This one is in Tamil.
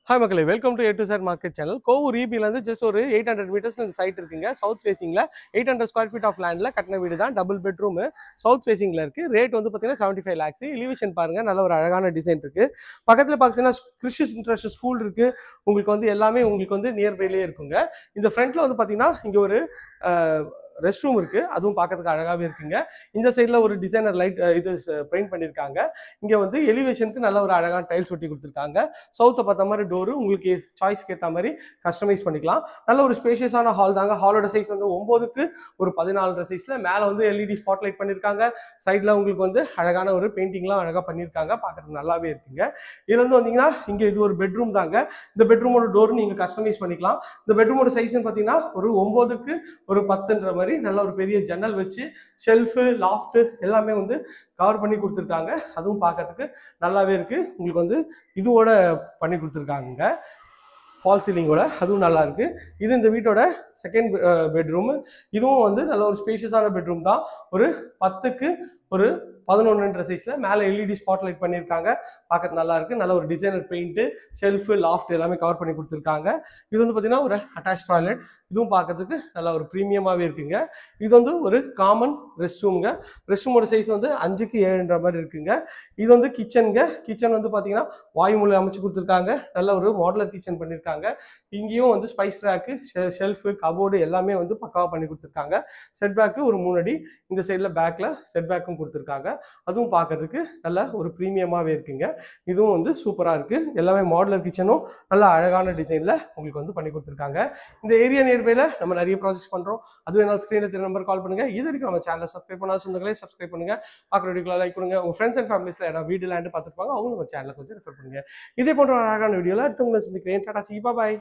Hi மக்களே, welcome to A to Z market channel. Kovur EB-லேருந்து ஜஸ்ட் ஒரு 800 மீட்டர்ஸ்ல இந்த சைட் இருக்குங்க. சவுத் ஃபேசிங்ல 800 ஸ்கொயர் ஃபீட் ஆஃப் லேண்ட்ல கட்டின வீடு தான். டபுள் பெட்ரூம் சவுத் ஃபேசிங்ல இருக்கு. ரேட் வந்து பார்த்தீங்கன்னா 75 lakhs. எலிவேஷன் பாருங்க, நல்ல ஒரு அழகான டிசைன் இருக்கு. பக்கத்துல பார்த்தீங்கன்னா கிறிஸ்டியன் இன்டர்நேஷனல் ஸ்கூல் இருக்கு. உங்களுக்கு வந்து எல்லாமே உங்களுக்கு வந்து நியர்பைலேயே இருக்குங்க. இந்த ஃப்ரண்ட்ல வந்து பார்த்தீங்கன்னா இங்க ஒரு ரெஸ்ட் ரூம் இருக்கு. அதுவும் பார்க்கறதுக்கு அழகாவே இருக்குங்க. இந்த சைட்ல ஒரு டிசைனர் லைட் இது பெயிண்ட் பண்ணிருக்காங்க. இங்க வந்து எலிவேஷனுக்கு நல்ல ஒரு அழகான டைல்ஸ் ஒட்டி கொடுத்துருக்காங்க. சவுத்தை பார்த்த மாதிரி டோரு உங்களுக்கு சாய்ஸ்க்கு ஏற்ற மாதிரி கஸ்டமைஸ் பண்ணிக்கலாம். நல்ல ஒரு ஸ்பேஷியஸான ஹால் தாங்க. ஹாலோட சைஸ் வந்து 9க்கு ஒரு 14 சைஸ்ல மேல வந்து எல்இடி ஸ்பாட் லைட் பண்ணிருக்காங்க. சைட்ல உங்களுக்கு வந்து அழகான ஒரு பெயிண்டிங்லாம் அழகா பண்ணிருக்காங்க. பார்க்கறதுக்கு நல்லாவே இருக்குங்க. இதுல இருந்து வந்தீங்கன்னா இங்க இது ஒரு பெட்ரூம் தாங்க. இந்த பெட்ரூமோட டோர் நீங்க கஸ்டமைஸ் பண்ணிக்கலாம். இந்த பெட்ரூமோட சைஸ் பாத்தீங்கன்னா ஒரு 9க்கு ஒரு 10ன்ற மாதிரி நல்ல ஒரு பெரிய ஜன்னல் வச்சு ஷெல்ஃபு லாஃப்ட் எல்லாமே வந்து கவர் பண்ணி கொடுத்துருக்காங்க. அதுவும் பார்க்கறதுக்கு நல்லாவே இருக்கு. உங்களுக்கு வந்து இதுவோட பண்ணி கொடுத்துருக்காங்க ஃபால் சீலிங்கோட, அதுவும் நல்லா இருக்கு. இது இந்த வீட்டோட செகண்ட் பெட்ரூம். இதுவும் வந்து நல்ல ஒரு ஸ்பேஷியஸான பெட்ரூம் தான். ஒரு 10க்கு ஒரு 11ன்ற சைஸ்ல மேல எல்இடி ஸ்பாட் லைட் பண்ணியிருக்காங்க. பார்க்கறது நல்லா இருக்கு. நல்ல ஒரு டிசைனர் பெயிண்ட் ஷெல்ஃப் லாஃப்ட் எல்லாமே கவர் பண்ணி கொடுத்துருக்காங்க. இது வந்து பார்த்தீங்கன்னா ஒரு அட்டாச் டாய்லெட். இதுவும் பார்க்கறதுக்கு நல்ல ஒரு ப்ரீமியமாகவே இருக்குங்க. இது வந்து ஒரு காமன் ரெஸ்ட் ரூமுங்க. ரெஸ்ட் ரூமோட சைஸ் வந்து 5க்கு 7ன்ற மாதிரி இருக்குங்க. இது வந்து கிச்சனுங்க. கிச்சன் வந்து பார்த்தீங்கன்னா வாயுமூலை அமைச்சு கொடுத்துருக்காங்க. நல்ல ஒரு மாடுலர் கிச்சன் பண்ணியிருக்காங்க. இங்கேயும் வந்து ஸ்பைஸ் ரேக்கு ஷெல்ஃபு கபோர்டு எல்லாமே வந்து பக்காவாக பண்ணி கொடுத்துருக்காங்க. செட் பேக்கு ஒரு 3 அடி. இந்த சைடில் பேக்கில் செட் பேக்கும் கொடுத்துருக்காங்க. அதுவும் பார்க்கறதுக்கு நல்ல ஒரு ப்ரீமியமாகவே இருக்குங்க. இதுவும் வந்து சூப்பராக இருக்குது. எல்லாமே மாடுலர் கிச்சனும் நல்ல அழகான டிசைனில் உங்களுக்கு வந்து பண்ணி கொடுத்துருக்காங்க. இந்த ஏரியா நியர்பையில் நம்ம நிறைய ப்ராஜெக்ட்ஸ் பண்ணுறோம். அதுவும் என்ன ஸ்க்ரீனில் தெரிய நம்பர் கால் பண்ணுங்கள். இது வரைக்கும் நம்ம சேனலை சப்ஸ்கிரைப் பண்ணாத சொந்தங்களே சப்ஸ்கிரைப் பண்ணுங்கள். பார்க்குற வீடியோக்களை லைக் பண்ணுங்கள். உங்கள் ஃப்ரெண்ட்ஸ் அண்ட் ஃபேமிலிஸில் யாராவது வீடு லேண்டு பார்த்துருப்பாங்க, அவங்க நம்ம சேனலை கொஞ்சம் ரெஃபர் பண்ணுங்கள். இதே போன்ற அழகான வீடியோவில் அடுத்து உங்களை சந்திக்கிறேன். டாடா, சி, பாய்.